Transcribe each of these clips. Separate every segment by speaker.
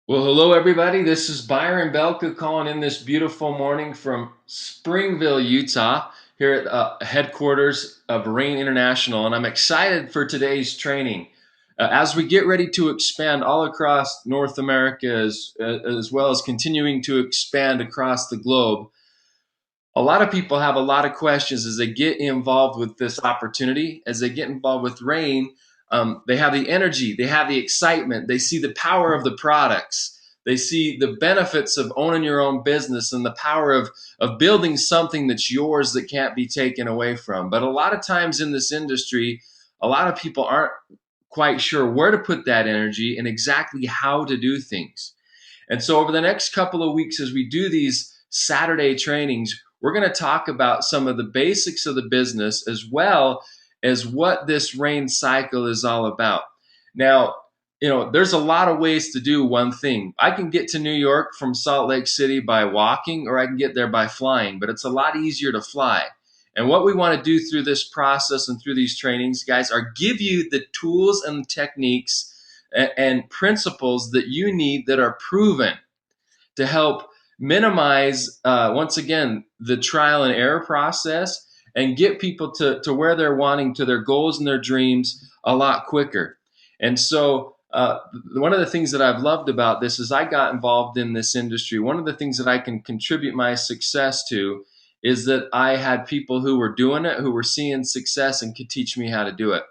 Speaker 1: Well, hello everybody. This is Byron Belka calling in this beautiful morning from Springville, Utah, here at headquarters of Rain International, and I'm excited for today's training. As we get ready to expand all across North America, as well as continuing to expand across the globe, a lot of people have a lot of questions as they get involved with this opportunity, as they get involved with Rain. They have the energy, they have the excitement, they see the power of the products, they see the benefits of owning your own business and the power of building something that's yours that can't be taken away from. But a lot of times in this industry, a lot of people aren't quite sure where to put that energy and exactly how to do things. And so, over the next couple of weeks, as we do these Saturday trainings, we're going to talk about some of the basics of the business as well as what this rain cycle is all about. Now, there's a lot of ways to do one thing. I can get to New York from Salt Lake City by walking, or I can get there by flying, but it's a lot easier to fly. And what we want to do through this process and through these trainings, guys, are give you the tools and techniques and principles that you need that are proven to help minimize, once again, the trial and error process and get people to where they're wanting, to their goals and their dreams a lot quicker. And so, one of the things that I've loved about this is I got involved in this industry. One of the things that I can contribute my success to is that I had people who were doing it, who were seeing success and could teach me how to do it.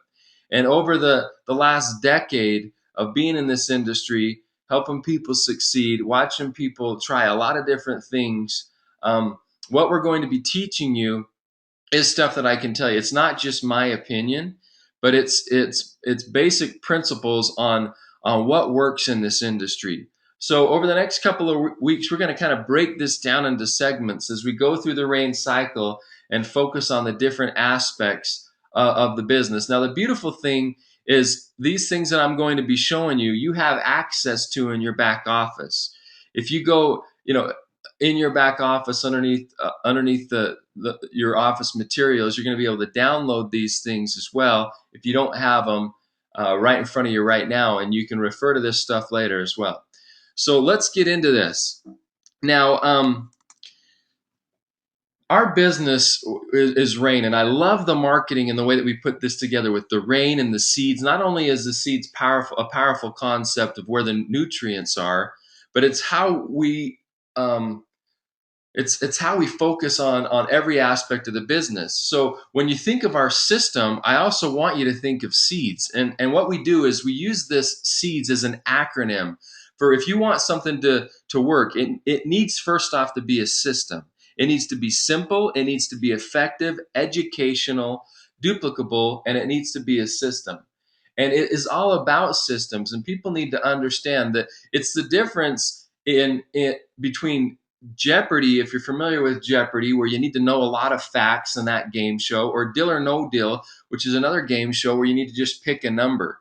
Speaker 1: And over the last decade of being in this industry, helping people succeed, watching people try a lot of different things, what we're going to be teaching you is stuff that I can tell you. It's not just my opinion, but it's basic principles on what works in this industry. So over the next couple of weeks, we're going to kind of break this down into segments as we go through the rain cycle and focus on the different aspects of the business. Now, the beautiful thing is these things that I'm going to be showing you, you have access to in your back office. If you go, in your back office underneath your office materials, you're going to be able to download these things as well if you don't have them right in front of you right now, and you can refer to this stuff later as well. So let's get into this. Now, our business is rain, and I love the marketing and the way that we put this together with the rain and the seeds. Not only is the seeds a powerful concept of where the nutrients are, but it's how we it's how we focus on every aspect of the business. So when you think of our system, I also want you to think of seeds. And what we do is we use this seeds as an acronym for, if you want something to work, it needs first off to be a system. It needs to be simple, it needs to be effective, educational, duplicable, and it needs to be a system. And it is all about systems, and people need to understand that it's the difference in between Jeopardy, if you're familiar with Jeopardy, where you need to know a lot of facts in that game show, or Deal or No Deal, which is another game show where you need to just pick a number.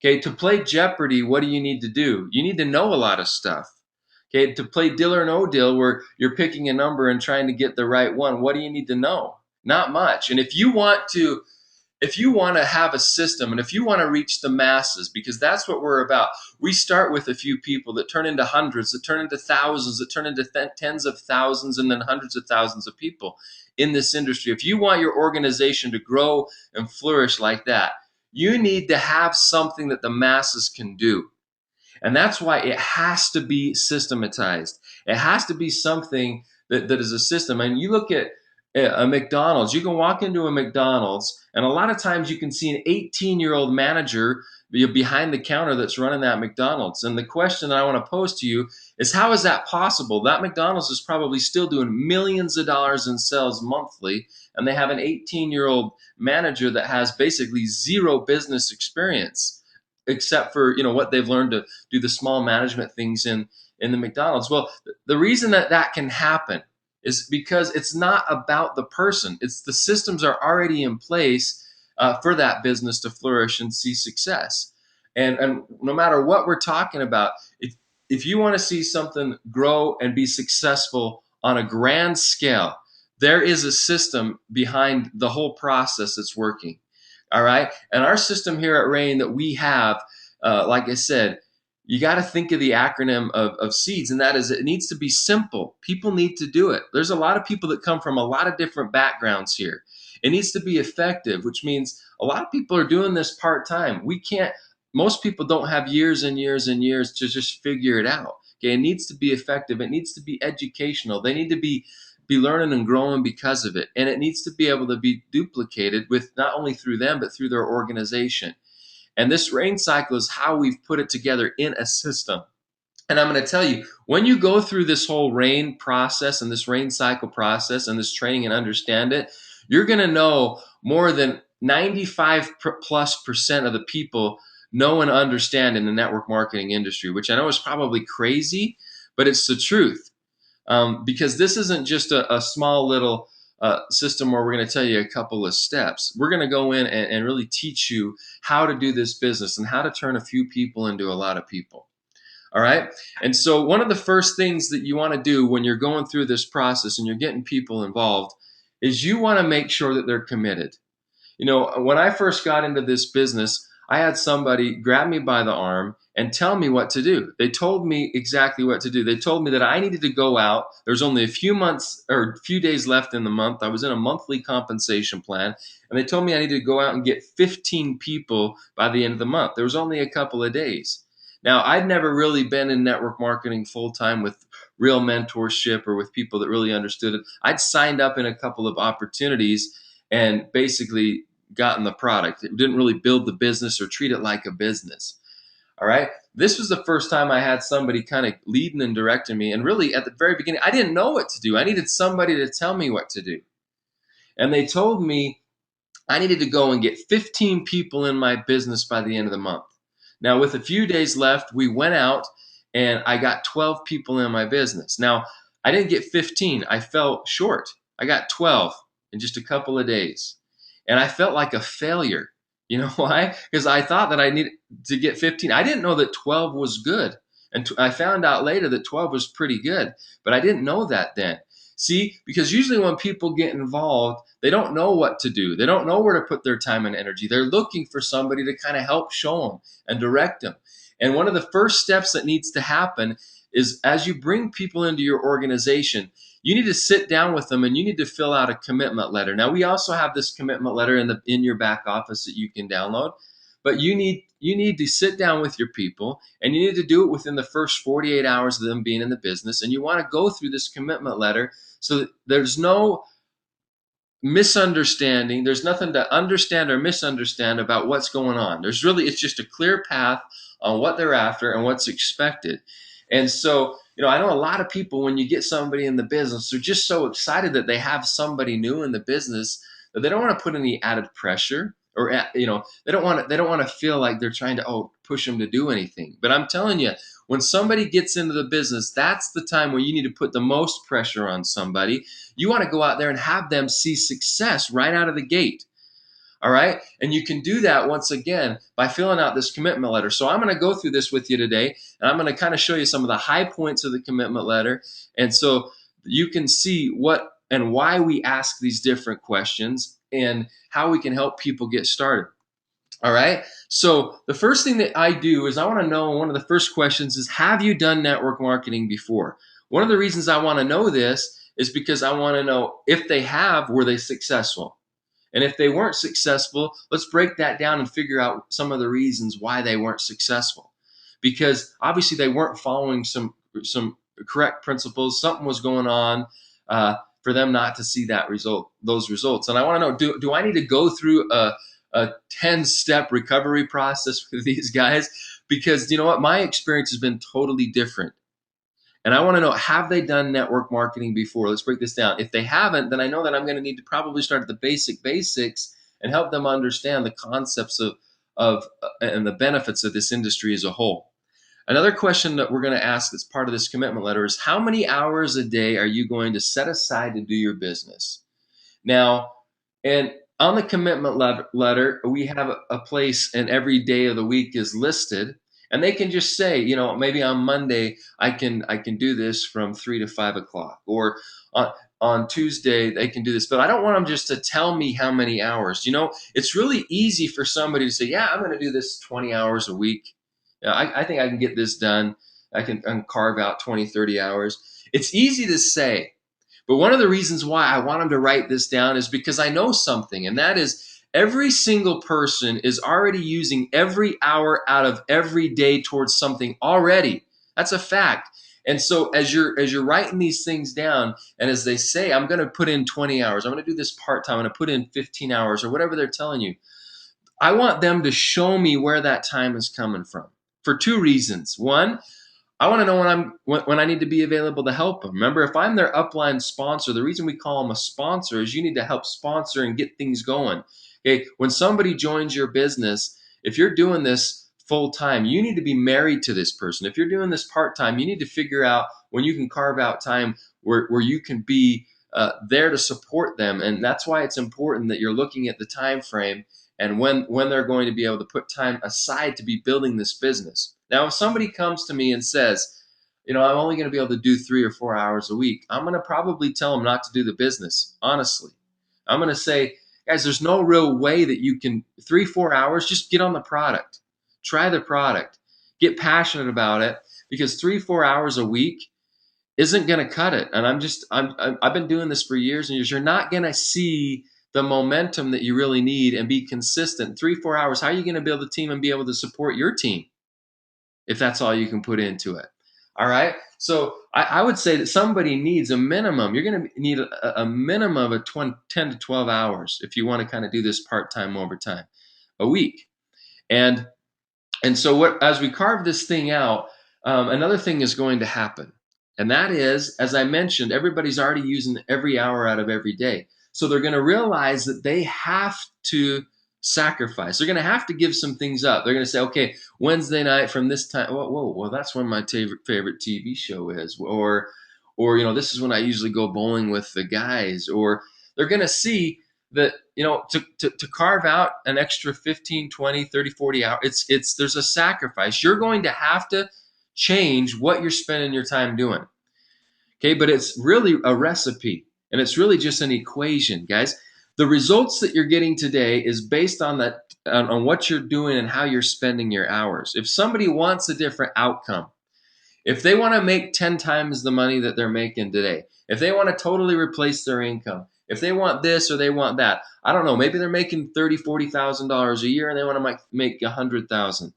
Speaker 1: Okay, to play Jeopardy, what do you need to do? You need to know a lot of stuff. Okay, to play Deal or No Deal, where you're picking a number and trying to get the right one, what do you need to know? Not much. And if you want to have a system, and if you want to reach the masses, because that's what we're about, we start with a few people that turn into hundreds, that turn into thousands, that turn into tens of thousands, and then hundreds of thousands of people in this industry. If you want your organization to grow and flourish like that, you need to have something that the masses can do. And that's why it has to be systematized. It has to be something that is a system. And you look at a McDonald's, you can walk into a McDonald's, and a lot of times you can see an 18-year-old manager behind the counter that's running that McDonald's. And the question that I want to pose to you is, how is that possible? That McDonald's is probably still doing millions of dollars in sales monthly, and they have an 18-year-old manager that has basically zero business experience, except for what they've learned to do the small management things in the McDonald's. Well, the reason that can happen is because it's not about the person. It's the systems are already in place for that business to flourish and see success. And no matter what we're talking about, if you want to see something grow and be successful on a grand scale, there is a system behind the whole process that's working. All right. And our system here at Rain that we have, like I said, you got to think of the acronym of SEEDS, and that is it needs to be simple. People need to do it. There's a lot of people that come from a lot of different backgrounds here. It needs to be effective, which means a lot of people are doing this part time. We can't, most people don't have years and years and years to just figure it out. Okay, it needs to be effective. It needs to be educational. They need to be learning and growing because of it. And it needs to be able to be duplicated with not only through them, but through their organization. And this rain cycle is how we've put it together in a system. And I'm going to tell you, when you go through this whole rain process and this rain cycle process and this training and understand it, you're going to know more than 95+% of the people know and understand in the network marketing industry, which I know is probably crazy, but it's the truth. Because this isn't just a small little system where we're going to tell you a couple of steps. We're going to go in and really teach you how to do this business and how to turn a few people into a lot of people. All right. And so one of the first things that you want to do when you're going through this process and you're getting people involved is you want to make sure that they're committed. You know, when I first got into this business, I had somebody grab me by the arm and tell me what to do. They told me exactly what to do. They told me that I needed to go out. There's only a few months or a few days left in the month. I was in a monthly compensation plan, and they told me I needed to go out and get 15 people by the end of the month. There was only a couple of days. Now, I'd never really been in network marketing full time with real mentorship or with people that really understood it. I'd signed up in a couple of opportunities and basically gotten the product. It didn't really build the business or treat it like a business. All right. This was the first time I had somebody kind of leading and directing me. And really, at the very beginning, I didn't know what to do. I needed somebody to tell me what to do. And they told me I needed to go and get 15 people in my business by the end of the month. Now, with a few days left, we went out and I got 12 people in my business. Now, I didn't get 15. I fell short. I got 12 in just a couple of days. And I felt like a failure. You know why? Because I thought that I needed to get 15. I didn't know that 12 was good. And I found out later that 12 was pretty good. But I didn't know that then. See, because usually when people get involved, they don't know what to do. They don't know where to put their time and energy. They're looking for somebody to kind of help show them and direct them. And one of the first steps that needs to happen is as you bring people into your organization, you need to sit down with them and you need to fill out a commitment letter. Now, we also have this commitment letter in your back office that you can download, but you need to sit down with your people and you need to do it within the first 48 hours of them being in the business. And you want to go through this commitment letter so that there's no misunderstanding. There's nothing to understand or misunderstand about what's going on. It's just a clear path on what they're after and what's expected. And so, I know a lot of people, when you get somebody in the business, they're just so excited that they have somebody new in the business that they don't want to put any added pressure or, they don't want to feel like they're trying to, push them to do anything. But I'm telling you, when somebody gets into the business, that's the time where you need to put the most pressure on somebody. You want to go out there and have them see success right out of the gate. All right. And you can do that once again by filling out this commitment letter. So I'm going to go through this with you today, and I'm going to kind of show you some of the high points of the commitment letter. And so you can see what and why we ask these different questions and how we can help people get started. All right. So the first thing that I do is I want to know, one of the first questions is, have you done network marketing before? One of the reasons I want to know this is because I want to know if they have, were they successful? And if they weren't successful, let's break that down and figure out some of the reasons why they weren't successful. Because obviously they weren't following some correct principles. Something was going on for them not to see those results. And I want to know, do I need to go through a 10-step recovery process with these guys? Because you know what? My experience has been totally different. And I want to know, have they done network marketing before? Let's break this down. If they haven't, then I know that I'm going to need to probably start at the basics and help them understand the concepts of and the benefits of this industry as a whole. Another question that we're going to ask as part of this commitment letter is, how many hours a day are you going to set aside to do your business? Now, and on the commitment letter, we have a place, and every day of the week is listed. And they can just say, maybe on Monday I can do this from 3 to 5 o'clock, or on Tuesday they can do this. But I don't want them just to tell me how many hours. It's really easy for somebody to say, yeah, I'm going to do this 20 hours a week, I think I can get this done. I can carve out 20, 30 hours. It's easy to say, but one of the reasons why I want them to write this down is because I know something, and that is every single person is already using every hour out of every day towards something already. That's a fact. And so as you're writing these things down, and as they say, I'm going to put in 20 hours, I'm going to do this part-time, I'm going to put in 15 hours or whatever they're telling you. I want them to show me where that time is coming from for two reasons. One, I want to know when I need to be available to help them. Remember, if I'm their upline sponsor, the reason we call them a sponsor is you need to help sponsor and get things going. Okay, when somebody joins your business, if you're doing this full time, you need to be married to this person. If you're doing this part time, you need to figure out when you can carve out time where you can be there to support them, and that's why it's important that you're looking at the time frame and when they're going to be able to put time aside to be building this business. Now, if somebody comes to me and says, I'm only going to be able to do 3 or 4 hours a week, I'm going to probably tell them not to do the business, honestly. I'm going to say, guys, there's no real way that you can, 3, 4 hours, just get on the product. Try the product. Get passionate about it, because 3, 4 hours a week isn't going to cut it. And I've been doing this for years and years. You're not going to see the momentum that you really need and be consistent. 3, 4 hours, how are you going to build a team and be able to support your team if that's all you can put into it? All right. So I would say that somebody needs a minimum. You're going to need a minimum of 10 to 12 hours if you want to kind of do this part-time overtime a week. And so as we carve this thing out, another thing is going to happen. And that is, as I mentioned, everybody's already using every hour out of every day. So they're going to realize that they have to sacrifice. They're going to have to give some things up. They're going to say, okay, Wednesday night from this time, well, that's when my favorite TV show is. Or, this is when I usually go bowling with the guys. Or they're going to see that, to carve out an extra 15, 20, 30, 40 hours, there's a sacrifice. You're going to have to change what you're spending your time doing. Okay, but it's really a recipe, and it's really just an equation, guys. The results that you're getting today is based on on what you're doing and how you're spending your hours. If somebody wants a different outcome, if they want to make 10 times the money that they're making today, if they want to totally replace their income, if they want this or they want that, I don't know, maybe they're making $30,000, $40,000 a year and they want to make $100,000.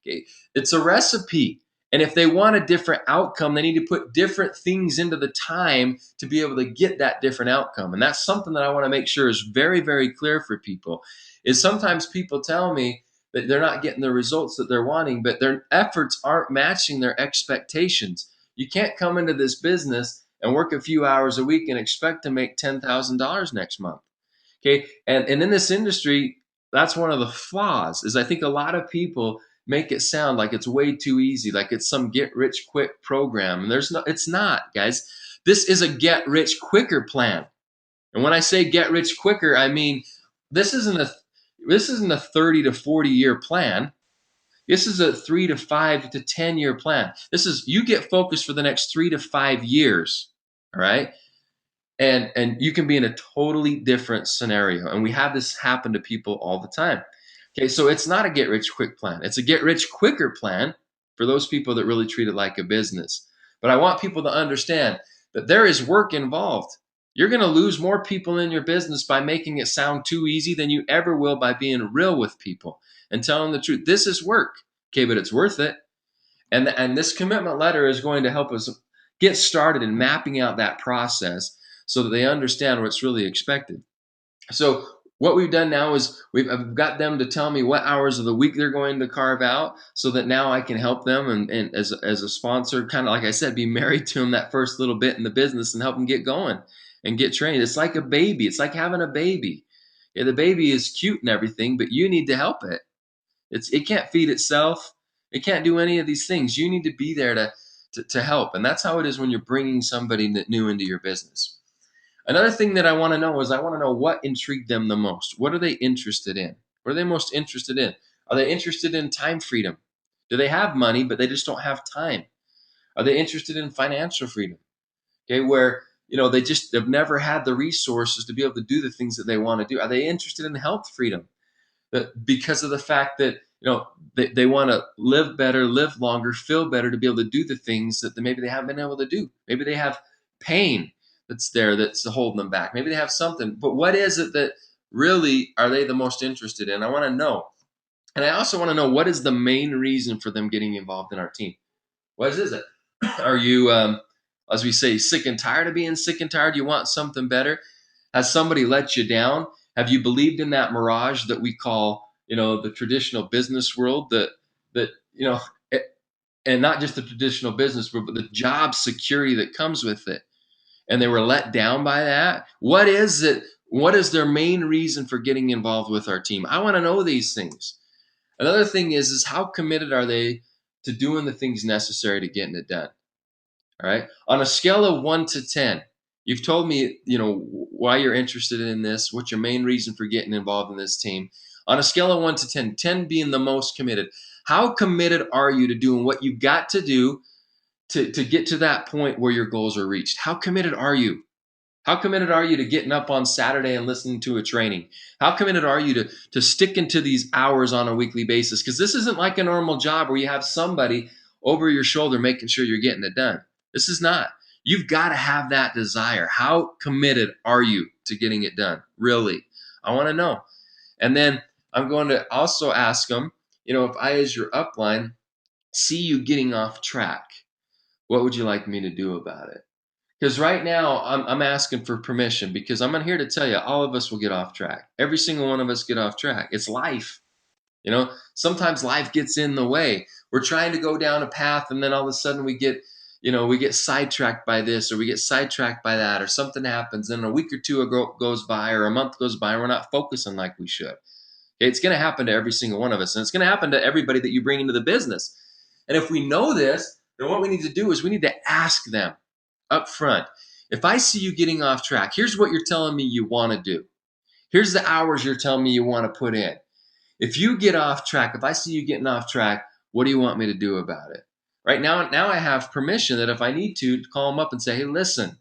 Speaker 1: Okay, it's a recipe. And if they want a different outcome, they need to put different things into the time to be able to get that different outcome. And that's something that I want to make sure is very, very clear for people. Is sometimes people tell me that they're not getting the results that they're wanting, but their efforts aren't matching their expectations. You can't come into this business and work a few hours a week and expect to make $10,000 next month. Okay, and in this industry, that's one of the flaws. Is I think a lot of people make it sound like it's way too easy, like it's some get rich quick program. And it's not, guys. This is a get rich quicker plan. And when I say get rich quicker, I mean this isn't a 30 to 40 year plan. This is a 3 to 5 to 10 year plan. This is, you get focused for the next 3 to 5 years. All right. And you can be in a totally different scenario. And we have this happen to people all the time. Okay, so it's not a get rich quick plan. It's a get rich quicker plan for those people that really treat it like a business. But I want people to understand that there is work involved. You're going to lose more people in your business by making it sound too easy than you ever will by being real with people and telling the truth. This is work, okay, but it's worth it. And this commitment letter is going to help us get started in mapping out that process so that they understand what's really expected. So what we've done now is I've got them to tell me what hours of the week they're going to carve out so that now I can help them and as a sponsor, kind of like I said, be married to them that first little bit in the business and help them get going and get trained. It's like a baby. It's like having a baby. Yeah, the baby is cute and everything, but you need to help it. It can't feed itself. It can't do any of these things. You need to be there to help. And that's how it is when you're bringing somebody new into your business. Another thing that I want to know is I want to know what intrigued them the most. What are they interested in? What are they most interested in? Are they interested in time freedom? Do they have money, but they just don't have time? Are they interested in financial freedom? Okay, where they just have never had the resources to be able to do the things that they want to do. Are they interested in health freedom? Because of the fact that they want to live better, live longer, feel better, to be able to do the things that maybe they haven't been able to do. Maybe they have pain that's there that's holding them back. Maybe they have something. But what is it that really are they the most interested in? I want to know. And I also want to know, what is the main reason for them getting involved in our team? What is it? Are you, as we say, sick and tired of being sick and tired? You want something better? Has somebody let you down? Have you believed in that mirage that we call, the traditional business world, that and not just the traditional business world, but the job security that comes with it? And they were let down by that. What is it? What is their main reason for getting involved with our team? I want to know these things. Another thing is how committed are they to doing the things necessary to getting it done? All right. On a scale of 1 to 10, you've told me, why you're interested in this, what's your main reason for getting involved in this team. On a scale of 1 to 10, 10 being the most committed, how committed are you to doing what you've got to do to get to that point where your goals are reached? How committed are you? How committed are you to getting up on Saturday and listening to a training? How committed are you to sticking to these hours on a weekly basis? Because this isn't like a normal job where you have somebody over your shoulder making sure you're getting it done. This is not. You've got to have that desire. How committed are you to getting it done? Really? I want to know. And then I'm going to also ask them, if I, as your upline, see you getting off track, what would you like me to do about it? Because right now I'm asking for permission, because I'm here to tell you, all of us will get off track. Every single one of us get off track. It's life. Sometimes life gets in the way. We're trying to go down a path, and then all of a sudden we get sidetracked by this, or we get sidetracked by that, or something happens, and a week or two goes by, or a month goes by, and we're not focusing like we should. Okay, it's going to happen to every single one of us, and it's going to happen to everybody that you bring into the business. And if we know this, then what we need to do is we need to ask them up front. If I see you getting off track, here's what you're telling me you want to do. Here's the hours you're telling me you want to put in. If you get off track, if I see you getting off track, what do you want me to do about it? Right now I have permission that if I need to call them up and say, hey, listen,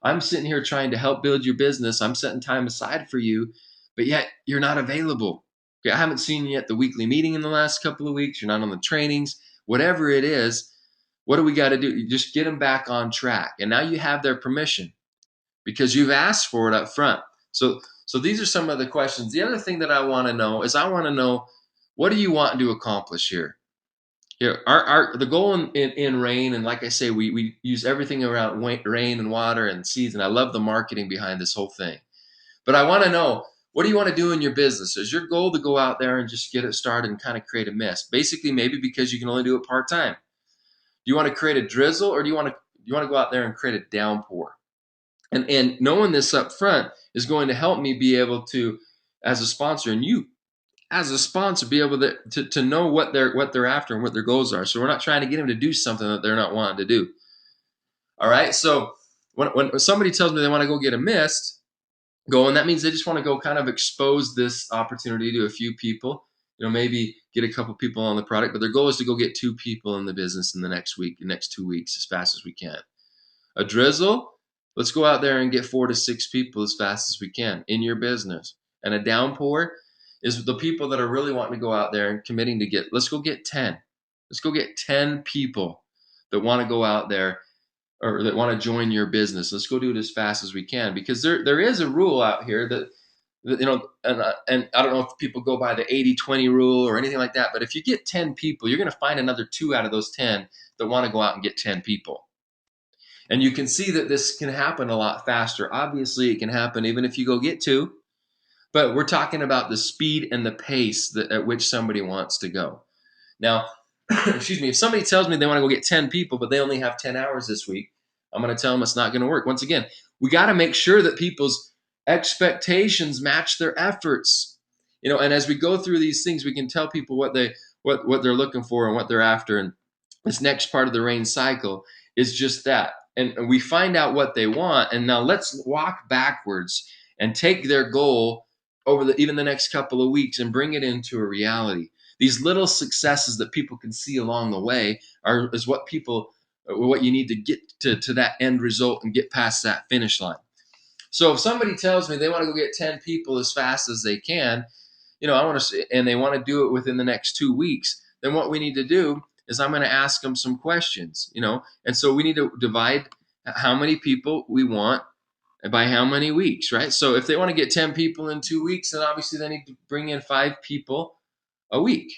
Speaker 1: I'm sitting here trying to help build your business. I'm setting time aside for you, but yet you're not available. Okay, I haven't seen you at the weekly meeting in the last couple of weeks. You're not on the trainings, whatever it is. What do we got to do? You just get them back on track. And now you have their permission because you've asked for it up front. So these are some of the questions. The other thing that I want to know is, I want to know, what do you want to accomplish here? Here, the goal in rain, and like I say, we use everything around rain and water and seeds, and I love the marketing behind this whole thing. But I want to know, what do you want to do in your business? Is your goal to go out there and just get it started and kind of create a mist? Basically, maybe because you can only do it part-time. Do you want to create a drizzle, or do you want to go out there and create a downpour? And knowing this up front is going to help me be able to, as a sponsor, and you as a sponsor, be able to know what they're after and what their goals are. So we're not trying to get them to do something that they're not wanting to do. All right. So when somebody tells me they want to go get a mist going, that means they just want to go kind of expose this opportunity to a few people. Maybe get a couple people on the product, but their goal is to go get 2 people in the business in the next 2 weeks, as fast as we can. A drizzle, let's go out there and get 4 to 6 people as fast as we can in your business. And a downpour is the people that are really wanting to go out there and committing to let's go get 10. Let's go get 10 people that want to go out there, or that want to join your business. Let's go do it as fast as we can, because there is a rule out here that and I don't know if people go by the 80-20 rule or anything like that, but if you get 10 people, you're going to find another 2 out of those 10 that want to go out and get 10 people. And you can see that this can happen a lot faster. Obviously, it can happen even if you go get 2. But we're talking about the speed and the pace at which somebody wants to go. Now, excuse me, if somebody tells me they want to go get 10 people, but they only have 10 hours this week, I'm going to tell them it's not going to work. Once again, we got to make sure that people's expectations match their efforts. And as we go through these things, we can tell people what they're looking for and what they're after. And this next part of the rain cycle is just that. And we find out what they want. And now let's walk backwards and take their goal over even the next couple of weeks and bring it into a reality. These little successes that people can see along the way is what you need to get to that end result and get past that finish line. So if somebody tells me they want to go get 10 people as fast as they can, I want to, and they want to do it within the next 2 weeks, then what we need to do is I'm going to ask them some questions, and so we need to divide how many people we want by how many weeks, right? So if they want to get 10 people in 2 weeks, then obviously they need to bring in 5 people a week,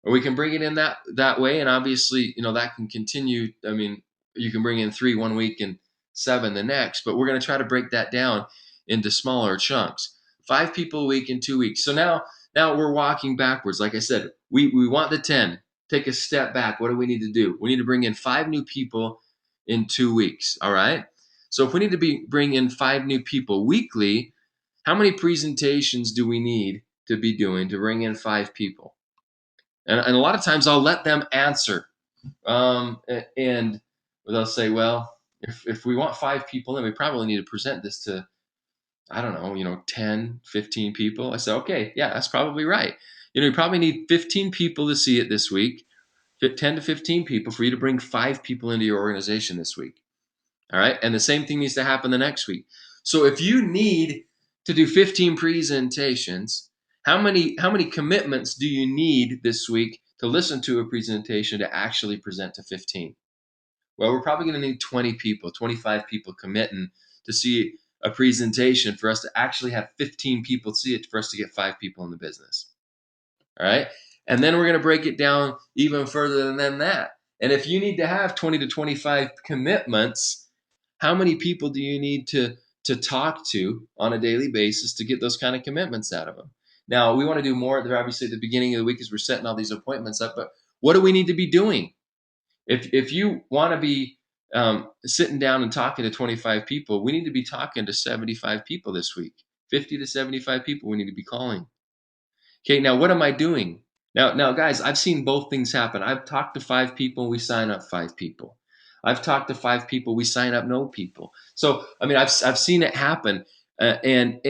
Speaker 1: or we can bring it in that way, and obviously that can continue. I mean, you can bring in 3 1 week and 7 the next, but we're going to try to break that down into smaller chunks. 5 people a week in 2 weeks. So now we're walking backwards. Like I said, we want the 10. Take a step back. What do we need to do? We need to bring in 5 new people in 2 weeks. All right. So if we need to bring in 5 new people weekly, how many presentations do we need to be doing to bring in 5 people? And a lot of times I'll let them answer. And they'll say, well, if we want 5 people, then we probably need to present this to, I don't know, 10, 15 people. I said, okay, yeah, that's probably right. You probably need 15 people to see it this week, 10 to 15 people for you to bring 5 people into your organization this week. All right. And the same thing needs to happen the next week. So if you need to do 15 presentations, how many commitments do you need this week to listen to a presentation to actually present to 15? Well, we're probably going to need 20 people, 25 people committing to see a presentation for us to actually have 15 people see it, for us to get 5 people in the business. All right. And then we're going to break it down even further than that. And if you need to have 20 to 25 commitments, how many people do you need to talk to on a daily basis to get those kind of commitments out of them? Now, we want to do more. They're obviously at the beginning of the week as we're setting all these appointments up, but what do we need to be doing? If you want to be sitting down and talking to 25 people, we need to be talking to 75 people this week. 50 to 75 people we need to be calling. Okay, now what am I doing? Now, guys, I've seen both things happen. I've talked to 5 people, we sign up 5 people. I've talked to 5 people, we sign up no people. So, I mean, I've seen it happen, and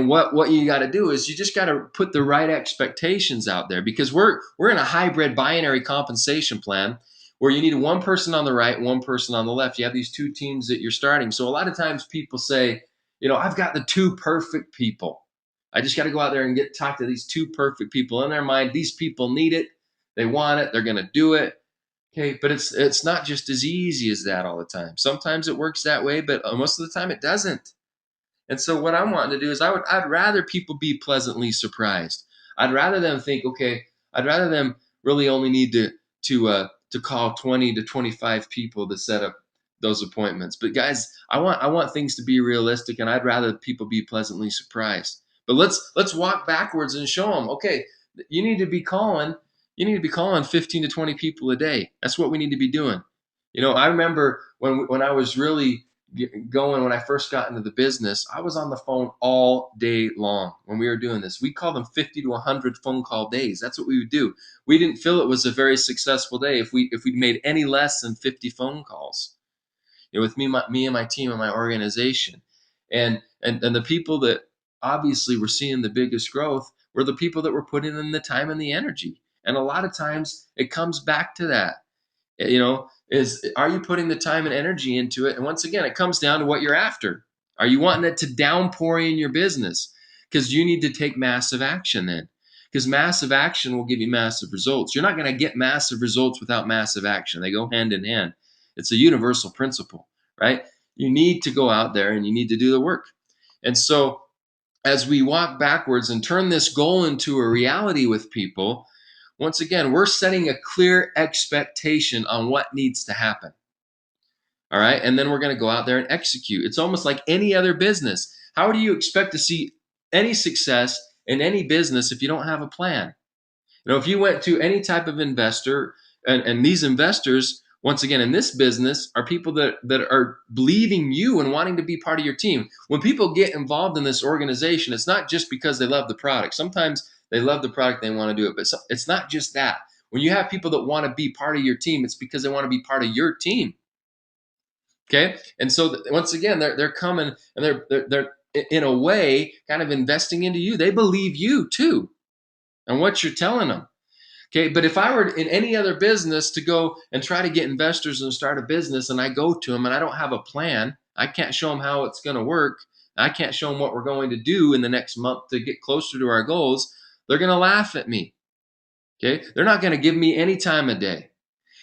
Speaker 1: what you got to do is you just got to put the right expectations out there, because we're in a hybrid binary compensation plan where you need one person on the right, one person on the left. You have these 2 teams that you're starting. So a lot of times people say, I've got the 2 perfect people. I just got to go out there and talk to these 2 perfect people. In their mind, these people need it, they want it, they're going to do it. Okay, but it's not just as easy as that all the time. Sometimes it works that way, but most of the time it doesn't. And so what I'm wanting to do is I'd rather people be pleasantly surprised. I'd rather them think, okay, I'd rather them really only need to call 20 to 25 people to set up those appointments. But guys, I want things to be realistic, and I'd rather people be pleasantly surprised. But let's walk backwards and show them, okay, you need to be calling 15 to 20 people a day. That's what we need to be doing. I remember when I was really going, when I first got into the business, I was on the phone all day long when we were doing this. We called them 50 to 100 phone call days. That's what we would do. We didn't feel it was a very successful day if we made any less than 50 phone calls. With me and my team and my organization, and the people that obviously were seeing the biggest growth were the people that were putting in the time and the energy. And a lot of times it comes back to that. Are you putting the time and energy into it? And once again, it comes down to what you're after. Are you wanting it to downpour in your business? Because you need to take massive action then. Because massive action will give you massive results. You're not going to get massive results without massive action. They go hand in hand. It's a universal principle, right? You need to go out there and you need to do the work. And so as we walk backwards and turn this goal into a reality with people, once again, we're setting a clear expectation on what needs to happen. All right. And then we're going to go out there and execute. It's almost like any other business. How do you expect to see any success in any business if you don't have a plan? If you went to any type of investor, and these investors, once again, in this business, are people that are believing you and wanting to be part of your team. When people get involved in this organization, it's not just because they love the product. Sometimes they love the product, they want to do it, but it's not just that. When you have people that want to be part of your team, it's because they want to be part of your team. Okay, and so once again, they're coming and they're in a way kind of investing into you. They believe you too, and what you're telling them. Okay, but if I were in any other business to go and try to get investors and start a business, and I go to them and I don't have a plan, I can't show them how it's going to work, I can't show them what we're going to do in the next month to get closer to our goals, they're going to laugh at me. Okay? They're not going to give me any time of day.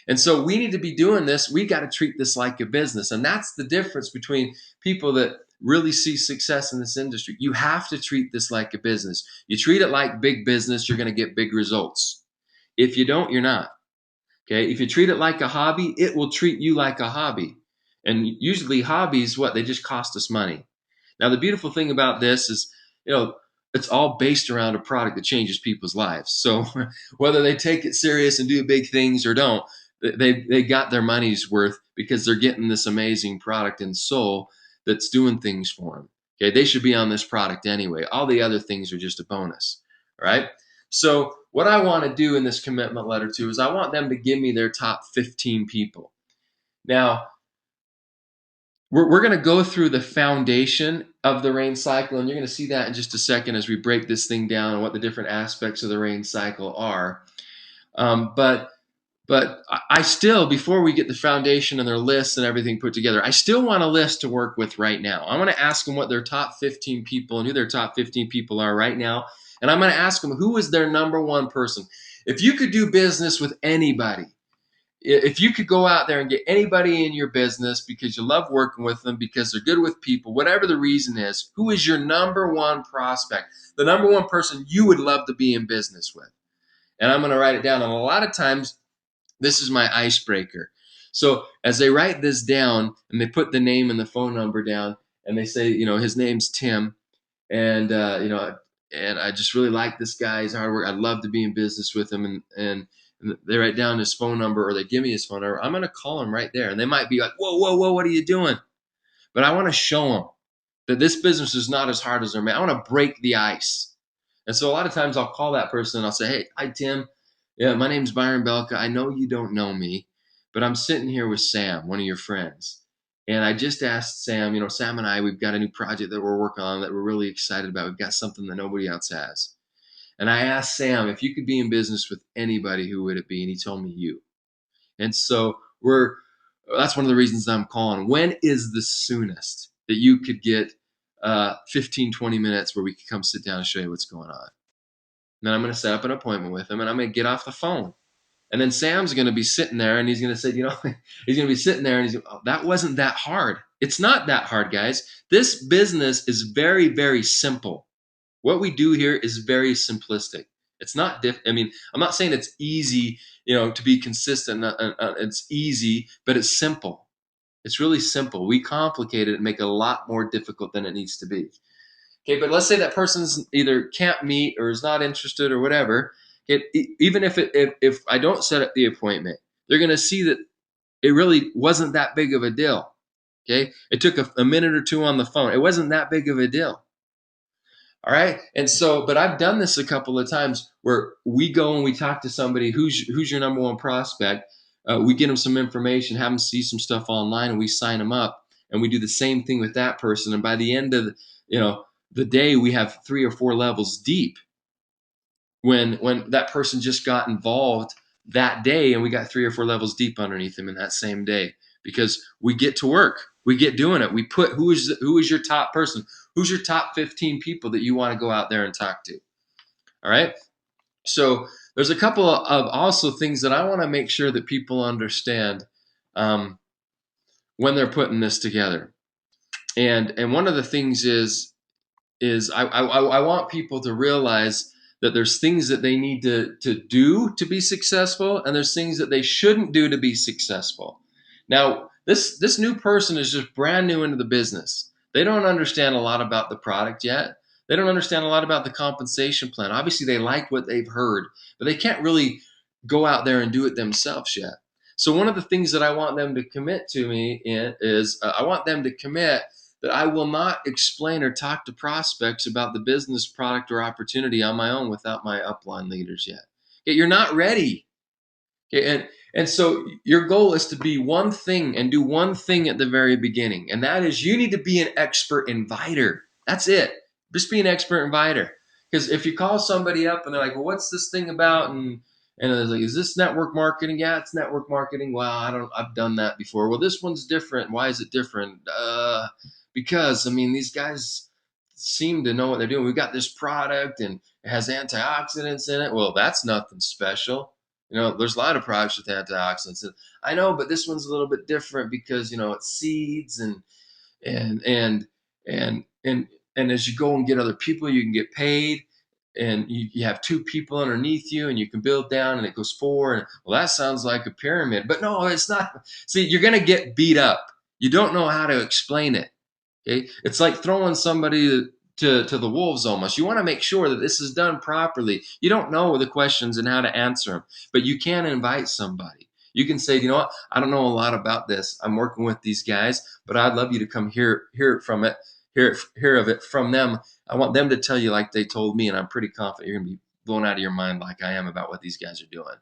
Speaker 1: And so we need to be doing this. We got to treat this like a business. And that's the difference between people that really see success in this industry. You have to treat this like a business. You treat it like big business, you're going to get big results. If you don't, you're not. Okay? If you treat it like a hobby, it will treat you like a hobby. And usually hobbies, what? They just cost us money. Now, the beautiful thing about this is, it's all based around a product that changes people's lives. So whether they take it serious and do big things or don't, they got their money's worth because they're getting this amazing product and soul that's doing things for them. Okay, they should be on this product anyway. All the other things are just a bonus. All right. So what I want to do in this commitment letter too is I want them to give me their top 15 people. Now, we're going to go through the foundation of the rain cycle, and you're going to see that in just a second as we break this thing down and what the different aspects of the rain cycle are. But I still, before we get the foundation and their lists and everything put together, I still want a list to work with right now. I want to ask them what their top 15 people and who their top 15 people are right now. And I'm going to ask them who is their number one person. If you could do business with anybody, if you could go out there and get anybody in your business because you love working with them, because they're good with people, whatever the reason is, who is your number one prospect, the number one person you would love to be in business with? And I'm going to write it down. And a lot of times, this is my icebreaker. So as they write this down and they put the name and the phone number down and they say, his name's Tim, and and I just really like this guy. He's hard work. I'd love to be in business with him, and they write down his phone number or they give me his phone number. I'm going to call him right there, and they might be like, whoa, what are you doing? But I want to show them that this business is not as hard as they're made. I want to break the ice. And so a lot of times I'll call that person and I'll say, hey, hi, Tim. Yeah, my name's Byron Belka. I know you don't know me, but I'm sitting here with Sam, one of your friends. And I just asked Sam, Sam and I, we've got a new project that we're working on that we're really excited about. We've got something that nobody else has. And I asked Sam, if you could be in business with anybody, who would it be? And he told me you. And so that's one of the reasons I'm calling. When is the soonest that you could get 15, 20 minutes where we could come sit down and show you what's going on? And then I'm going to set up an appointment with him and I'm going to get off the phone. And then Sam's going to be sitting there and he's going to say, he's going to be sitting there and he's going, oh, that wasn't that hard. It's not that hard, guys. This business is very, very simple. What we do here is very simplistic. It's not I'm not saying it's easy, to be consistent. It's easy, but it's simple. It's really simple. We complicate it and make it a lot more difficult than it needs to be. Okay, but let's say that person's either can't meet or is not interested or whatever. Even if I don't set up the appointment, they're going to see that it really wasn't that big of a deal. Okay, it took a minute or two on the phone. It wasn't that big of a deal. All right, and so, but I've done this a couple of times where we go and we talk to somebody who's your number one prospect. We get them some information, have them see some stuff online, and we sign them up. And we do the same thing with that person. And by the end of the day, we have 3 or 4 levels deep. When that person just got involved that day, and we got 3 or 4 levels deep underneath them in that same day, because we get to work, we get doing it. We put who is your top person, who's your top 15 people that you want to go out there and talk to. All right. So there's a couple of also things that I want to make sure that people understand when they're putting this together. And one of the things is I want people to realize that there's things that they need to do to be successful, and there's things that they shouldn't do to be successful. Now, this new person is just brand new into the business. They don't understand a lot about the product yet. They don't understand a lot about the compensation plan. Obviously, they like what they've heard, but they can't really go out there and do it themselves yet. So one of the things that I want them to commit to me is I want them to commit that I will not explain or talk to prospects about the business, product, or opportunity on my own without my upline leaders yet. Okay, you're not ready. Okay, and so your goal is to be one thing and do one thing at the very beginning, and that is you need to be an expert inviter. That's it. Just be an expert inviter. Because if you call somebody up and they're like, "Well, what's this thing about?" and it's like, "Is this network marketing?" Yeah, it's network marketing. Well, I've done that before. Well, this one's different. Why is it different? because I mean these guys seem to know what they're doing. We've got this product and it has antioxidants in it. Well, that's nothing special. There's a lot of products with antioxidants. I know, but this one's a little bit different because it's seeds and and and and and as you go and get other people, you can get paid, and you have two people underneath you, and you can build down, and it goes forward. And, well, that sounds like a pyramid, but no, it's not. See, you're going to get beat up. You don't know how to explain it. Okay, it's like throwing somebody to the wolves almost. You want to make sure that this is done properly. You don't know the questions and how to answer them, but you can invite somebody. You can say, you know what, I don't know a lot about this. I'm working with these guys, but I'd love you to come hear of it from them. I want them to tell you like they told me, and I'm pretty confident you're going to be blown out of your mind like I am about what these guys are doing.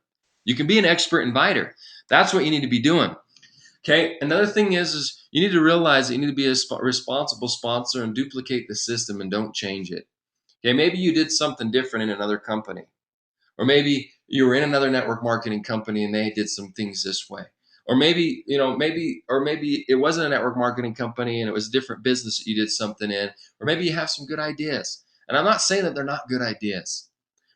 Speaker 1: You can be an expert inviter. That's what you need to be doing. Okay. Another thing is you need to realize that you need to be a responsible sponsor and duplicate the system and don't change it. Okay. Maybe you did something different in another company, or maybe you were in another network marketing company and they did some things this way. Or maybe it wasn't a network marketing company and it was a different business that you did something in, or maybe you have some good ideas. And I'm not saying that they're not good ideas,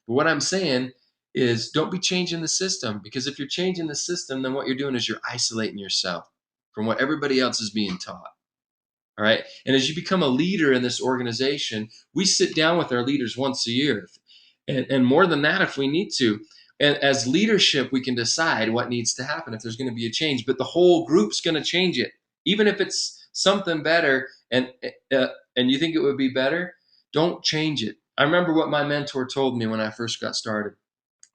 Speaker 1: but what I'm saying is don't be changing the system, because if you're changing the system, then what you're doing is you're isolating yourself from what everybody else is being taught. All right. And as you become a leader in this organization, we sit down with our leaders once a year, and more than that if we need to. And as leadership, we can decide what needs to happen if there's going to be a change, but the whole group's going to change it. Even if it's something better and you think it would be better, don't change it. I remember what my mentor told me when I first got started.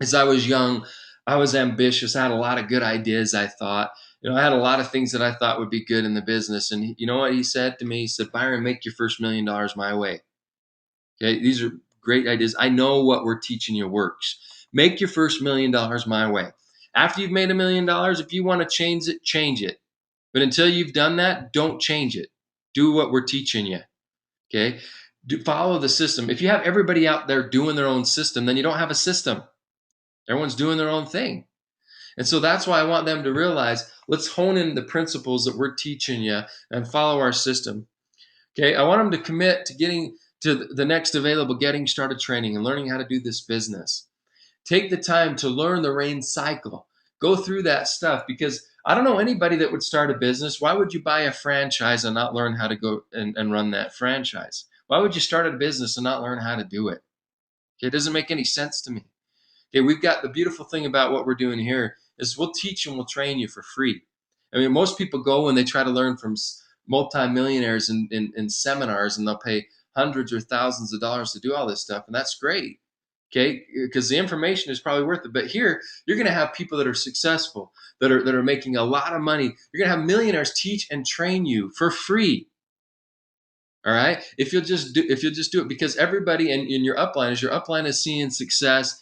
Speaker 1: As I was young, I was ambitious. I had a lot of good ideas, I thought. I had a lot of things that I thought would be good in the business. And you know what he said to me? He said, Byron, make your first $1 million my way. Okay, these are great ideas. I know what we're teaching you works. Make your first $1 million my way. After you've made $1 million, if you want to change it, change it. But until you've done that, don't change it. Do what we're teaching you. Okay? Follow the system. If you have everybody out there doing their own system, then you don't have a system. Everyone's doing their own thing. And so that's why I want them to realize, let's hone in the principles that we're teaching you and follow our system. Okay, I want them to commit to getting to the next available getting started training and learning how to do this business. Take the time to learn the RAIN cycle. Go through that stuff, because I don't know anybody that would start a business. Why would you buy a franchise and not learn how to go and run that franchise? Why would you start a business and not learn how to do it? Okay, it doesn't make any sense to me. Okay, we've got the beautiful thing about what we're doing here is we'll teach and we'll train you for free. I mean, most people go and they try to learn from multimillionaires in seminars, and they'll pay hundreds or thousands of dollars to do all this stuff, and that's great. Okay, because the information is probably worth it. But here, you're going to have people that are successful, that are making a lot of money. You're going to have millionaires teach and train you for free. All right, if you'll just do it, because everybody in your upline is seeing success.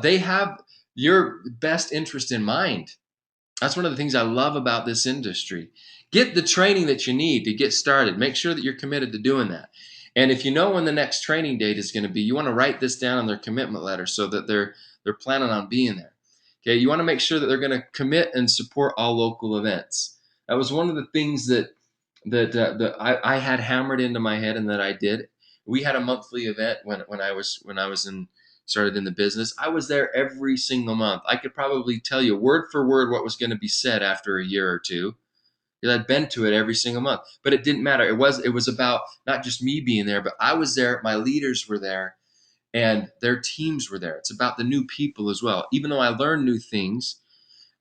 Speaker 1: They have your best interest in mind. That's one of the things I love about this industry. Get the training that you need to get started. Make sure that you're committed to doing that. And if you know when the next training date is going to be, you want to write this down on their commitment letter so that they're planning on being there. Okay, you want to make sure that they're going to commit and support all local events. That was one of the things that I had hammered into my head and that I did. We had a monthly event when I was started in the business. I was there every single month. I could probably tell you word for word what was going to be said after a year or two, because I'd been to it every single month. But it didn't matter. It was about not just me being there, but I was there, my leaders were there, and their teams were there. It's about the new people as well. Even though I learned new things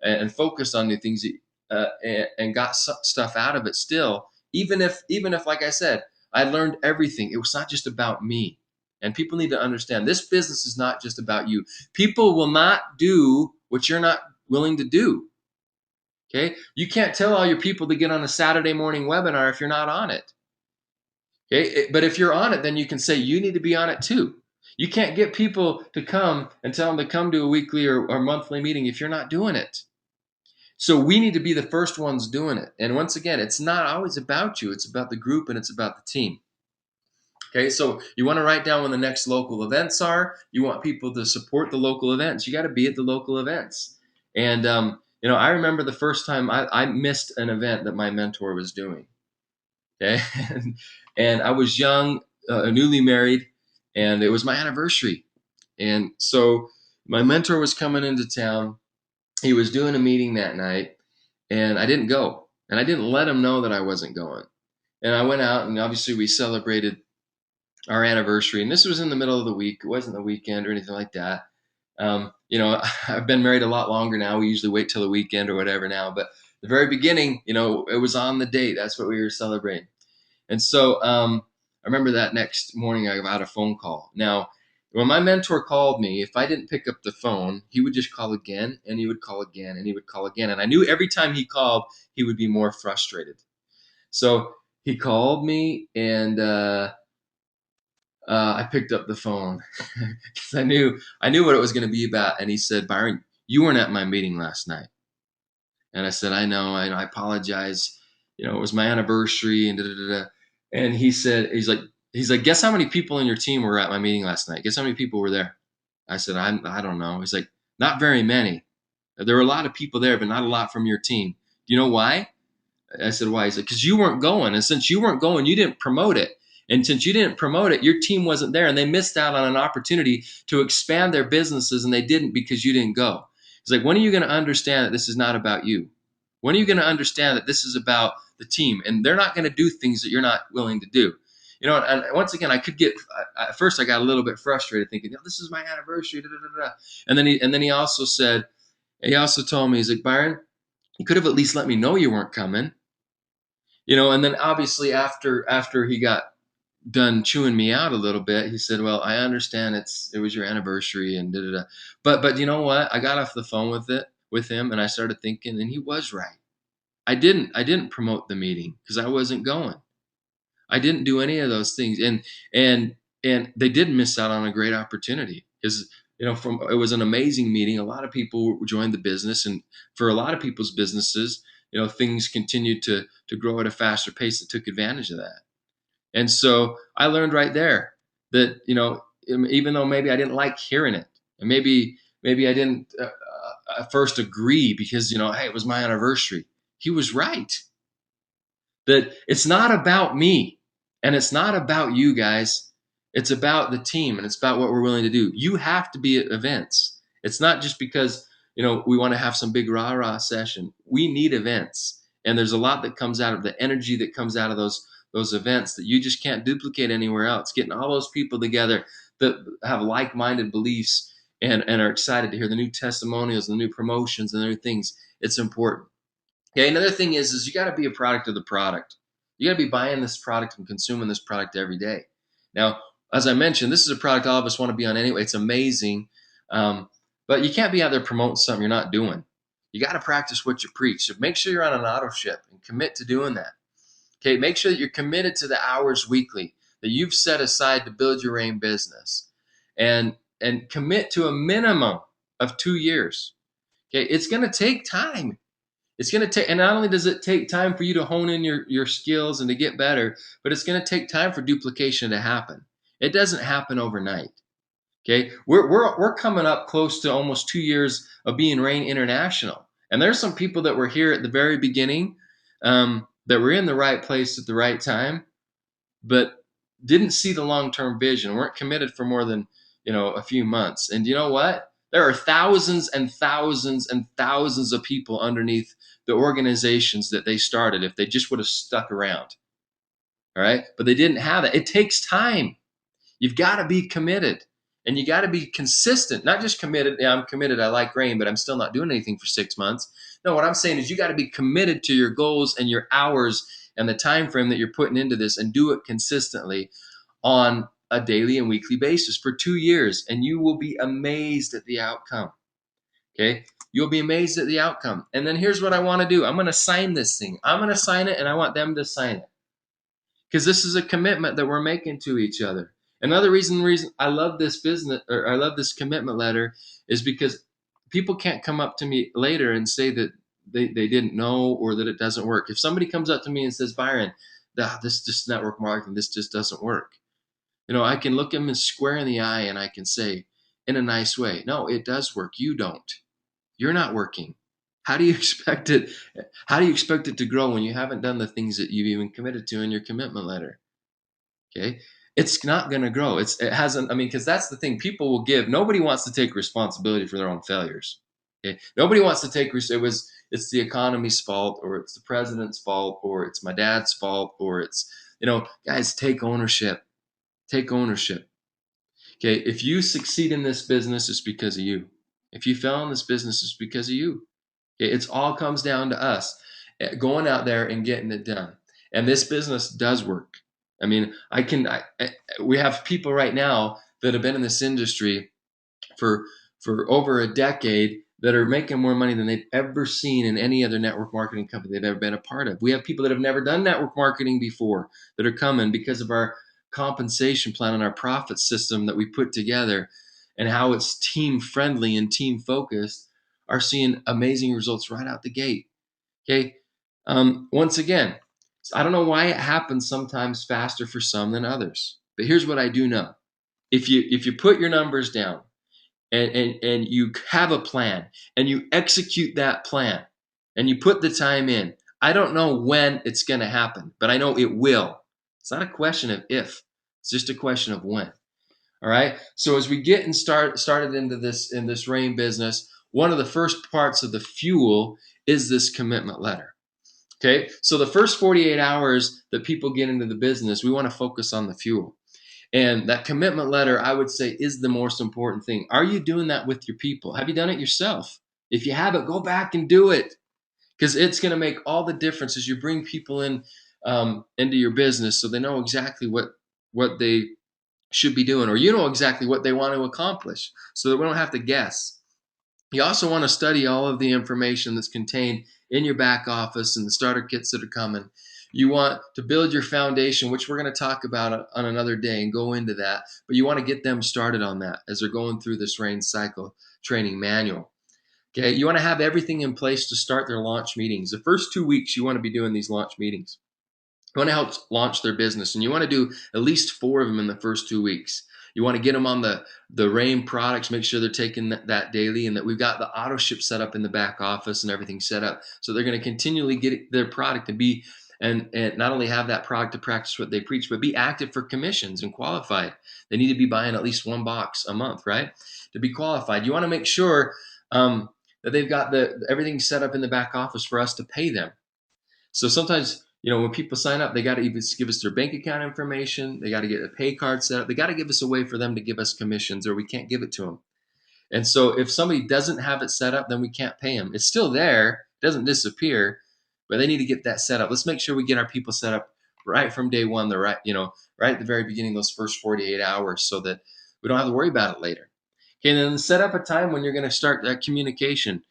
Speaker 1: and focused on new things and got stuff out of it still, even if like I said, I learned everything, it was not just about me. And people need to understand, this business is not just about you. People will not do what you're not willing to do. Okay, you can't tell all your people to get on a Saturday morning webinar if you're not on it. Okay, but if you're on it, then you can say you need to be on it too. You can't get people to come and tell them to come to a weekly or monthly meeting if you're not doing it. So we need to be the first ones doing it. And once again, it's not always about you. It's about the group and it's about the team. Okay, so you want to write down when the next local events are. You want people to support the local events. You got to be at the local events. And, I remember the first time I missed an event that my mentor was doing. Okay. And I was young, newly married, and it was my anniversary. And so my mentor was coming into town. He was doing a meeting that night, and I didn't go. And I didn't let him know that I wasn't going. And I went out, and obviously we celebrated our anniversary. And this was in the middle of the week. It wasn't the weekend or anything like that. I've been married a lot longer now. We usually wait till the weekend or whatever now. But the very beginning, it was on the date. That's what we were celebrating. And so I remember that next morning I got a phone call. Now, when my mentor called me, if I didn't pick up the phone, he would just call again, and he would call again, and he would call again. And I knew every time he called, he would be more frustrated. So he called me, and I picked up the phone because I knew what it was going to be about. And he said, "Byron, you weren't at my meeting last night." And I said, "I know, I apologize. It was my anniversary and da da da." And he said, he's like, "Guess how many people in your team were at my meeting last night? Guess how many people were there?" I said, I don't know." He's like, "Not very many. There were a lot of people there, but not a lot from your team. Do you know why?" I said, "Why?" He said, "Because you weren't going. And since you weren't going, you didn't promote it. And since you didn't promote it, your team wasn't there. And they missed out on an opportunity to expand their businesses, and they didn't because you didn't go." He's like, "When are you going to understand that this is not about you? When are you going to understand that this is about the team? And they're not going to do things that you're not willing to do." And once again, at first I got a little bit frustrated thinking, this is my anniversary. Da, da, da, da. And then he also told me, he's like, "Byron, you could have at least let me know you weren't coming." And then obviously after he got done chewing me out a little bit, he said, "Well, I understand it was your anniversary and da da da. But you know what? I got off the phone with him, and I started thinking, and he was right. I didn't promote the meeting because I wasn't going. I didn't do any of those things, and and they did miss out on a great opportunity because from it was an amazing meeting. A lot of people joined the business, and for a lot of people's businesses, things continued to grow at a faster pace that took advantage of that. And so I learned right there that even though maybe I didn't like hearing it, and maybe I didn't at first agree because hey, it was my anniversary. He was right that it's not about me, and it's not about you guys. It's about the team, and it's about what we're willing to do. You have to be at events. It's not just because we want to have some big rah rah session. We need events, and there's a lot that comes out of the energy that comes out of those events that you just can't duplicate anywhere else. Getting all those people together that have like-minded beliefs and are excited to hear the new testimonials, the new promotions, and the new things. It's important. Okay, another thing is you got to be a product of the product. You got to be buying this product and consuming this product every day. Now, as I mentioned, this is a product all of us want to be on anyway. It's amazing, but you can't be out there promoting something you're not doing. You got to practice what you preach. So make sure you're on an auto ship and commit to doing that. Okay, make sure that you're committed to the hours weekly that you've set aside to build your AIM business, and commit to a minimum of 2 years. Okay, it's going to take time. It's going to take, and not only does it take time for you to hone in your skills and to get better, but it's going to take time for duplication to happen. It doesn't happen overnight. Okay, we're coming up close to almost 2 years of being Rain International, and there's some people that were here at the very beginning, that were in the right place at the right time, but didn't see the long-term vision, weren't committed for more than a few months. And you know what? There are thousands and thousands and thousands of people underneath the organizations that they started if they just would have stuck around. All right, but they didn't have that. It takes time. You've got to be committed, and you got to be consistent. Not just committed. Yeah, I'm committed. I like rain, but I'm still not doing anything for 6 months. No, what I'm saying is you got to be committed to your goals and your hours and the time frame that you're putting into this, and do it consistently on a daily and weekly basis for 2 years, and you will be amazed at the outcome. Okay, you'll be amazed at the outcome. And then here's what I want to do. I'm going to sign this thing. I'm going to sign it, and I want them to sign it, because this is a commitment that we're making to each other. Another reason I love this business, or I love this commitment letter, is because people can't come up to me later and say that they didn't know or that it doesn't work. If somebody comes up to me and says, "Byron, this just network marketing, this just doesn't work," I can look them square in the eye and I can say in a nice way, "No, it does work. You don't. You're not working. How do you expect it? How do you expect it to grow when you haven't done the things that you've even committed to in your commitment letter? Okay, it's not going to grow. It hasn't. I mean, because that's the thing. People will give. Nobody wants to take responsibility for their own failures. Okay, nobody wants to take. It's the economy's fault, or it's the president's fault, or it's my dad's fault, or it's guys, take ownership. Take ownership. Okay, if you succeed in this business, it's because of you. If you fail in this business, it's because of you. Okay, it's all comes down to us going out there and getting it done. And this business does work. I mean, we have people right now that have been in this industry for over a decade that are making more money than they've ever seen in any other network marketing company they've ever been a part of. We have people that have never done network marketing before that are coming because of our compensation plan and our profit system that we put together and how it's team friendly and team focused, are seeing amazing results right out the gate. Okay. Once again, I don't know why it happens sometimes faster for some than others, but here's what I do know. If you put your numbers down and you have a plan and you execute that plan and you put the time in, I don't know when it's going to happen, but I know it will. It's not a question of if, it's just a question of when. All right. So as we get and started into this in this rain business, one of the first parts of the fuel is this commitment letter. Okay. So the first 48 hours that people get into the business, we want to focus on the fuel. And that commitment letter, I would say, is the most important thing. Are you doing that with your people? Have you done it yourself? If you haven't, go back and do it, because it's going to make all the difference as you bring people in into your business, so they know exactly what they should be doing, or you know exactly what they want to accomplish, so that we don't have to guess. You also want to study all of the information that's contained in your back office and the starter kits that are coming. You want to build your foundation, which we're going to talk about on another day and go into that. But you want to get them started on that as they're going through this rain cycle training manual. Okay, you want to have everything in place to start their launch meetings. The first 2 weeks, you want to be doing these launch meetings. You want to help launch their business, and you want to do at least 4 of them in the first 2 weeks. You want to get them on the rain products, make sure they're taking that daily, and that we've got the auto ship set up in the back office and everything set up. So they're going to continually get their product and be and not only have that product to practice what they preach, but be active for commissions and qualified. They need to be buying at least 1 box a month, right? To be qualified. You want to make sure that they've got everything set up in the back office for us to pay them. So sometimes, when people sign up, they got to even give us their bank account information. They got to get a pay card set up. They got to give us a way for them to give us commissions, or we can't give it to them. And so if somebody doesn't have it set up, then we can't pay them. It's still there. It doesn't disappear, but they need to get that set up. Let's make sure we get our people set up right from day one, right at the very beginning, those first 48 hours, so that we don't have to worry about it later. Okay, and then set up a time when you're going to start that communication.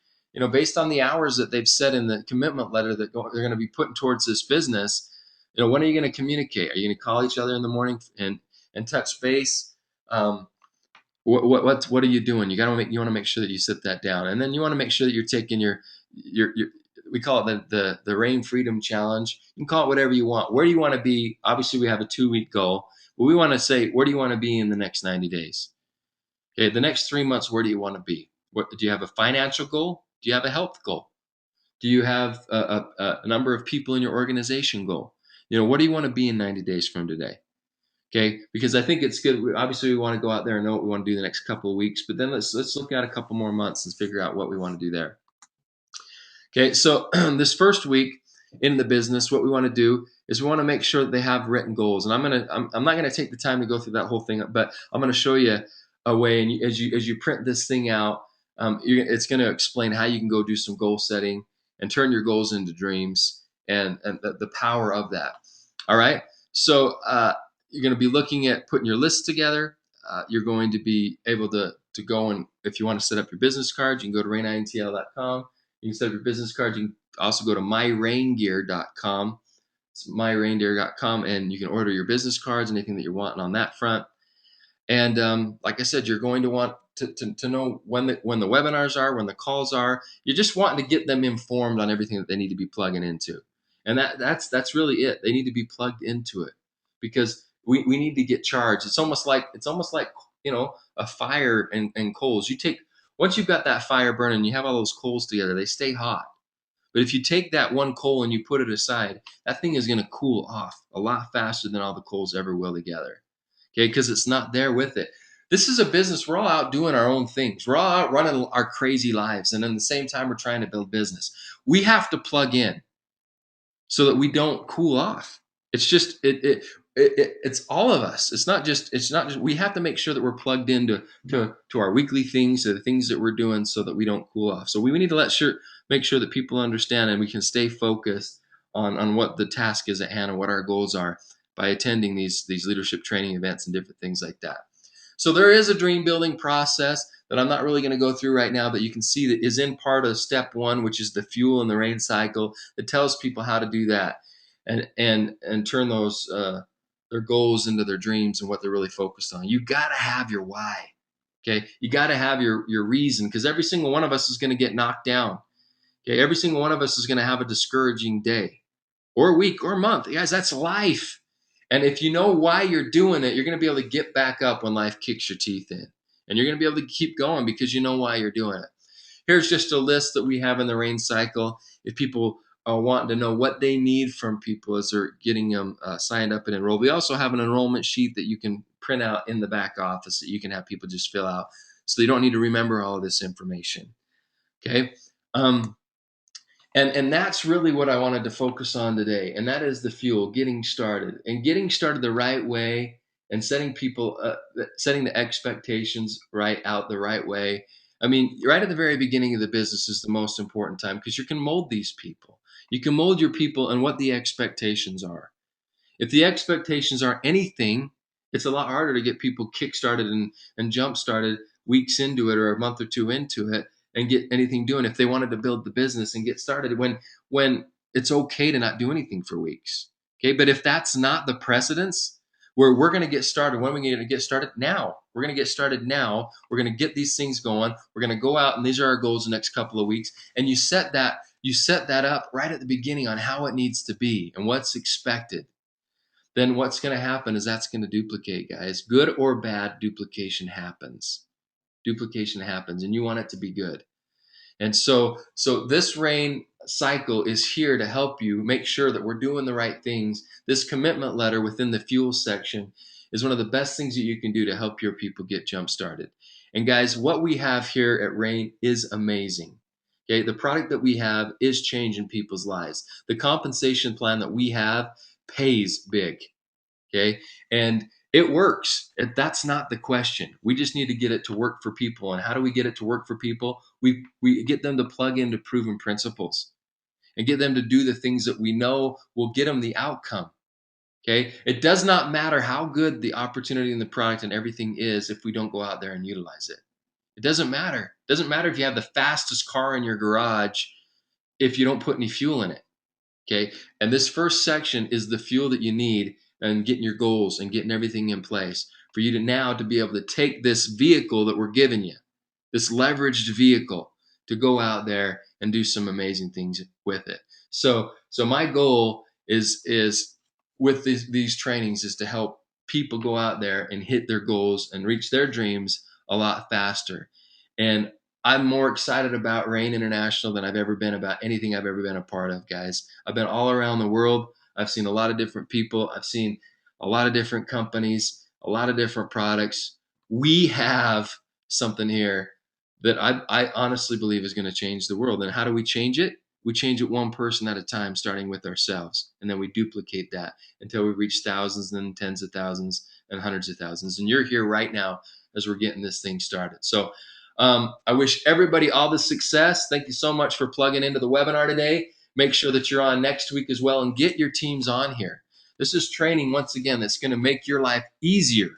Speaker 1: Based on the hours that they've set in the commitment letter that they're going to be putting towards this business. When are you going to communicate? Are you going to call each other in the morning and touch base? What are you doing? You want to make sure that you sit that down, and then you want to make sure that you're taking your we call it the Rain Freedom Challenge. You can call it whatever you want. Where do you want to be? Obviously, we have a 2-week goal, but we want to say, where do you want to be in the next 90 days? Okay, the next 3 months, where do you want to be? Do you have a financial goal? Do you have a health goal? Do you have a number of people in your organization goal? What do you want to be in 90 days from today? Okay, because I think it's good. Obviously, we want to go out there and know what we want to do the next couple of weeks, but then let's look at a couple more months and figure out what we want to do there. Okay, so this first week in the business, what we want to do is we want to make sure that they have written goals. And I'm not gonna take the time to go through that whole thing, but I'm gonna show you a way. And as you print this thing out, it's gonna explain how you can go do some goal setting and turn your goals into dreams, and the power of that. All right. So you're going to be looking at putting your list together. You're going to be able to go, and if you want to set up your business cards, you can go to rainintl.com. You can set up your business cards. You can also go to myraingear.com. It's myraingear.com, and you can order your business cards, anything that you're wanting on that front. And like I said, you're going to want to know when the webinars are, when the calls are. You're just wanting to get them informed on everything that they need to be plugging into. And that's really it. They need to be plugged into it, because we need to get charged. It's almost like a fire and coals. You take once you've got that fire burning, you have all those coals together, they stay hot. But if you take that one coal and you put it aside, that thing is going to cool off a lot faster than all the coals ever will together. Okay, because it's not there with it. This is a business. We're all out doing our own things. We're all out running our crazy lives. And at the same time, we're trying to build business. We have to plug in so that we don't cool off. It's just it's all of us. It's not just we have to make sure that we're plugged into to our weekly things, to the things that we're doing, so that we don't cool off. So we need to make sure that people understand and we can stay focused on what the task is at hand and what our goals are by attending these leadership training events and different things like that. So there is a dream building process that I'm not really going to go through right now, but you can see that is in part of step one, which is the fuel and the rain cycle, that tells people how to do that and turn those their goals into their dreams and what they're really focused on. You got to have your why. Okay, you got to have your reason, because every single one of us is going to get knocked down. Okay, every single one of us is going to have a discouraging day or week or month. Guys, that's life. And if you know why you're doing it, you're going to be able to get back up when life kicks your teeth in. And you're going to be able to keep going because you know why you're doing it. Here's just a list that we have in the rain cycle. If people are wanting to know what they need from people as they're getting them signed up and enrolled, we also have an enrollment sheet that you can print out in the back office that you can have people just fill out, so you don't need to remember all of this information. Okay. And that's really what I wanted to focus on today, and that is the fuel, getting started, and getting started the right way, and setting the expectations right out the right way. I mean, right at the very beginning of the business is the most important time, because you can mold these people. You can mold your people and what the expectations are. If the expectations aren't anything, it's a lot harder to get people kick-started and jump-started weeks into it or a month or two into it and get anything doing if they wanted to build the business and get started when it's okay to not do anything for weeks. Okay, but if that's not the precedence, where we're going to get started, when are we going to get started? Now. We're going to get started now. We're going to get these things going. We're going to go out, and these are our goals the next couple of weeks. And you set that up right at the beginning on how it needs to be and what's expected. Then what's going to happen is that's going to duplicate, guys. Good or bad, duplication happens. Duplication happens, and you want it to be good. And so this rain cycle is here to help you make sure that we're doing the right things. This commitment letter within the fuel section is one of the best things that you can do to help your people get jump started. And guys, what we have here at Rain is amazing. Okay, the product that we have is changing people's lives. The compensation plan that we have pays big. Okay, and it works. That's not the question. We just need to get it to work for people. And how do we get it to work for people? We get them to plug into proven principles and get them to do the things that we know will get them the outcome. Okay, it does not matter how good the opportunity and the product and everything is if we don't go out there and utilize it. It doesn't matter. It doesn't matter if you have the fastest car in your garage if you don't put any fuel in it. Okay, and this first section is the fuel that you need and getting your goals and getting everything in place for you to now to be able to take this vehicle that we're giving you, this leveraged vehicle, to go out there and do some amazing things with it. So my goal is with these trainings is to help people go out there and hit their goals and reach their dreams a lot faster. And I'm more excited about Rain International than I've ever been about anything I've ever been a part of, guys. I've been all around the world. I've seen a lot of different people. I've seen a lot of different companies, a lot of different products. We have something here that I honestly believe is going to change the world. And how do we change it? We change it one person at a time, starting with ourselves. And then we duplicate that until we reach thousands and then tens of thousands and hundreds of thousands. And you're here right now as we're getting this thing started. So I wish everybody all the success. Thank you so much for plugging into the webinar today. Make sure that you're on next week as well and get your teams on here. This is training, once again, that's going to make your life easier.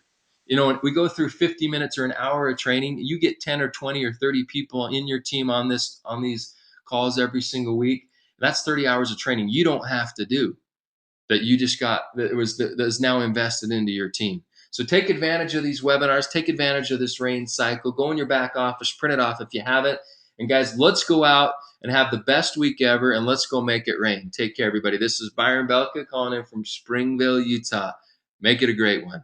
Speaker 1: You know, when we go through 50 minutes or an hour of training, you get 10 or 20 or 30 people in your team on these calls every single week. That's 30 hours of training you don't have to do, that you just got, that is now invested into your team. So take advantage of these webinars, take advantage of this rain cycle, go in your back office, print it off if you haven't. And guys, let's go out and have the best week ever, and let's go make it rain. Take care, everybody. This is Byron Belka calling in from Springville, Utah. Make it a great one.